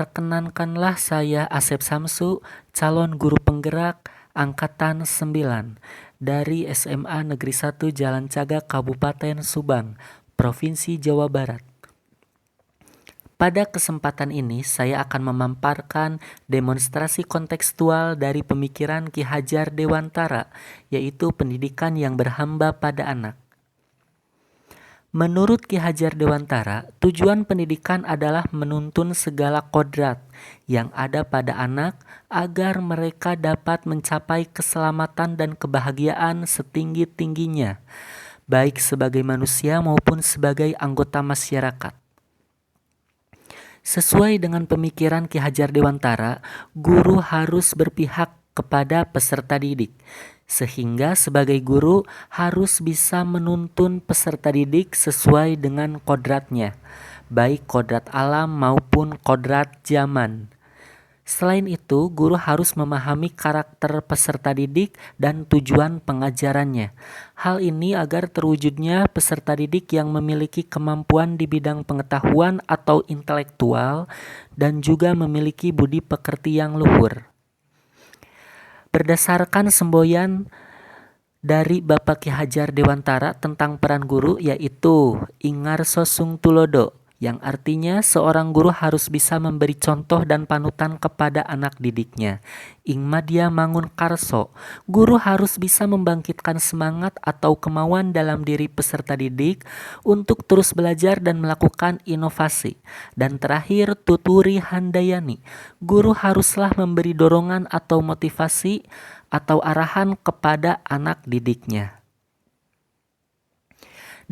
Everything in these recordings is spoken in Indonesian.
Perkenankanlah saya Asep Samsu, calon guru penggerak Angkatan 9 dari SMA Negeri 1 Jalan Cagak, Kabupaten Subang, Provinsi Jawa Barat. Pada kesempatan ini, saya akan memaparkan demonstrasi kontekstual dari pemikiran Ki Hajar Dewantara, yaitu pendidikan yang berhamba pada anak. Menurut Ki Hajar Dewantara, tujuan pendidikan adalah menuntun segala kodrat yang ada pada anak agar mereka dapat mencapai keselamatan dan kebahagiaan setinggi-tingginya, baik sebagai manusia maupun sebagai anggota masyarakat. Sesuai dengan pemikiran Ki Hajar Dewantara, guru harus berpihak kepada peserta didik, sehingga sebagai guru harus bisa menuntun peserta didik sesuai dengan kodratnya, baik kodrat alam maupun kodrat zaman. Selain itu, guru harus memahami karakter peserta didik dan tujuan pengajarannya. Hal ini agar terwujudnya peserta didik yang memiliki kemampuan di bidang pengetahuan atau intelektual dan juga memiliki budi pekerti yang luhur. Berdasarkan semboyan dari Bapak Ki Hajar Dewantara tentang peran guru, yaitu Ingarso Sung Tulodo, yang artinya seorang guru harus bisa memberi contoh dan panutan kepada anak didiknya. Ingmadya Mangun Karso, guru harus bisa membangkitkan semangat atau kemauan dalam diri peserta didik untuk terus belajar dan melakukan inovasi. Dan terakhir, Tuturi Handayani, guru haruslah memberi dorongan atau motivasi atau arahan kepada anak didiknya.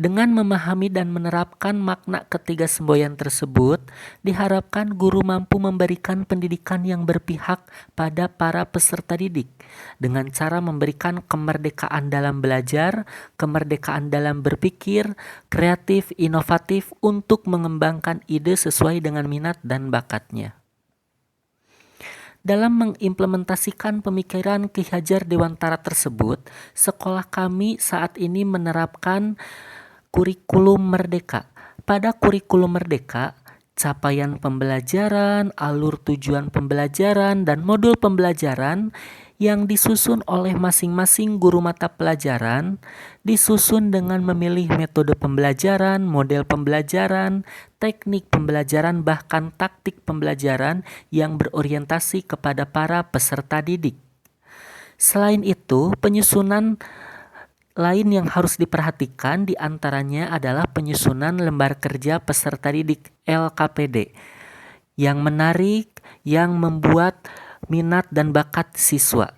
Dengan memahami dan menerapkan makna ketiga semboyan tersebut, diharapkan guru mampu memberikan pendidikan yang berpihak pada para peserta didik dengan cara memberikan kemerdekaan dalam belajar, kemerdekaan dalam berpikir, kreatif, inovatif untuk mengembangkan ide sesuai dengan minat dan bakatnya. Dalam mengimplementasikan pemikiran Ki Hajar Dewantara tersebut, sekolah kami saat ini menerapkan kurikulum merdeka. Pada kurikulum merdeka, capaian pembelajaran, alur tujuan pembelajaran, dan modul pembelajaran yang disusun oleh masing-masing guru mata pelajaran disusun dengan memilih metode pembelajaran, model pembelajaran, teknik pembelajaran, bahkan taktik pembelajaran yang berorientasi kepada para peserta didik. Selain itu, penyusunan lain yang harus diperhatikan diantaranya adalah penyusunan lembar kerja peserta didik LKPD yang menarik, yang membuat minat dan bakat siswa.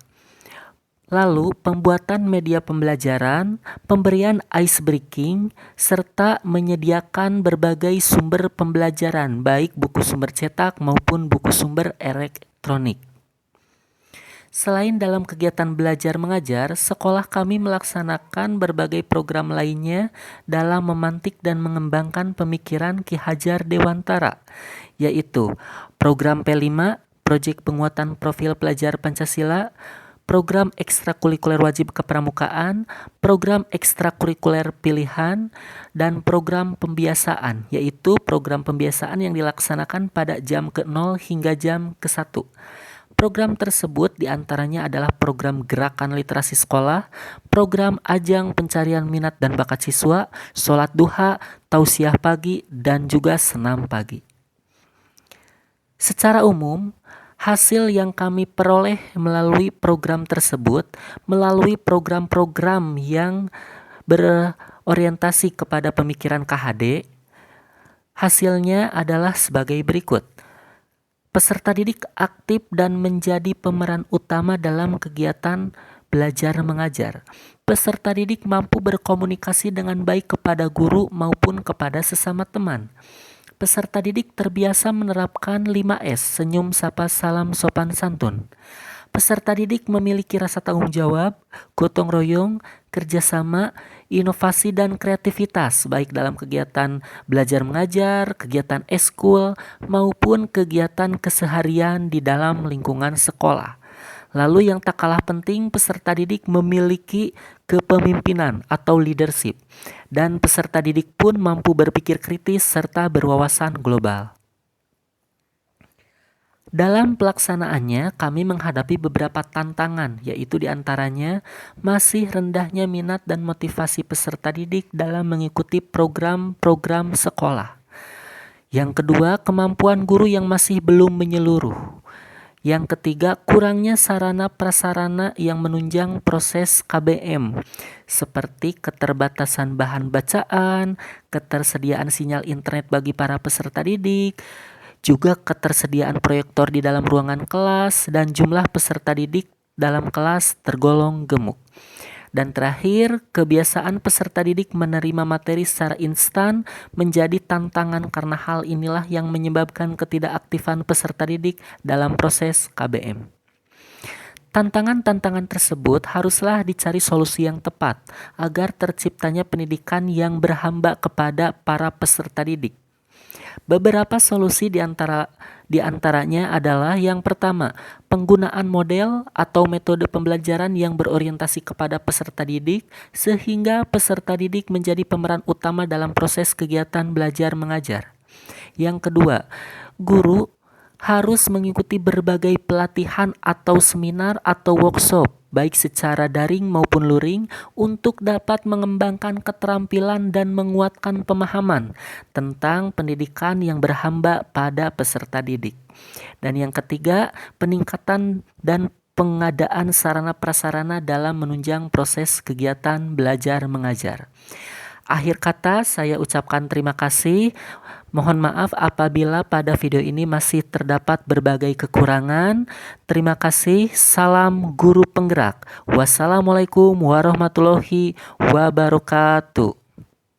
Lalu pembuatan media pembelajaran, pemberian ice breaking, serta menyediakan berbagai sumber pembelajaran baik buku sumber cetak maupun buku sumber elektronik. Selain dalam kegiatan belajar mengajar, sekolah kami melaksanakan berbagai program lainnya dalam memantik dan mengembangkan pemikiran Ki Hajar Dewantara, yaitu program P5, Proyek Penguatan Profil Pelajar Pancasila, program ekstrakurikuler wajib kepramukaan, program ekstrakurikuler pilihan, dan program pembiasaan, yaitu program pembiasaan yang dilaksanakan pada jam ke-0 hingga jam ke-1. Program tersebut diantaranya adalah program gerakan literasi sekolah, program ajang pencarian minat dan bakat siswa, sholat duha, tausiah pagi, dan juga senam pagi. Secara umum, hasil yang kami peroleh melalui program tersebut, melalui program-program yang berorientasi kepada pemikiran KHD, hasilnya adalah sebagai berikut. Peserta didik aktif dan menjadi pemeran utama dalam kegiatan belajar mengajar. Peserta didik mampu berkomunikasi dengan baik kepada guru maupun kepada sesama teman. Peserta didik terbiasa menerapkan 5S, senyum, sapa, salam, sopan, santun. Peserta didik memiliki rasa tanggung jawab, gotong royong, kerjasama, inovasi, dan kreativitas baik dalam kegiatan belajar mengajar, kegiatan eskul, maupun kegiatan keseharian di dalam lingkungan sekolah. Lalu yang tak kalah penting, peserta didik memiliki kepemimpinan atau leadership, dan peserta didik pun mampu berpikir kritis serta berwawasan global. Dalam pelaksanaannya, kami menghadapi beberapa tantangan, yaitu diantaranya masih rendahnya minat dan motivasi peserta didik dalam mengikuti program-program sekolah. Yang kedua, kemampuan guru yang masih belum menyeluruh. Yang ketiga, kurangnya sarana prasarana yang menunjang proses KBM, seperti keterbatasan bahan bacaan, ketersediaan sinyal internet bagi para peserta didik, juga ketersediaan proyektor di dalam ruangan kelas, dan jumlah peserta didik dalam kelas tergolong gemuk. Dan terakhir, kebiasaan peserta didik menerima materi secara instan menjadi tantangan karena hal inilah yang menyebabkan ketidakaktifan peserta didik dalam proses KBM. Tantangan-tantangan tersebut haruslah dicari solusi yang tepat agar terciptanya pendidikan yang berhamba kepada para peserta didik. Beberapa solusi diantaranya adalah yang pertama, penggunaan model atau metode pembelajaran yang berorientasi kepada peserta didik sehingga peserta didik menjadi pemeran utama dalam proses kegiatan belajar mengajar. Yang kedua, guru harus mengikuti berbagai pelatihan atau seminar atau workshop, baik secara daring maupun luring, untuk dapat mengembangkan keterampilan dan menguatkan pemahaman tentang pendidikan yang berhamba pada peserta didik. Dan yang ketiga, peningkatan dan pengadaan sarana prasarana dalam menunjang proses kegiatan belajar mengajar. Akhir kata, saya ucapkan terima kasih. Mohon maaf apabila pada video ini masih terdapat berbagai kekurangan. Terima kasih. Salam guru penggerak. Wassalamualaikum warahmatullahi wabarakatuh.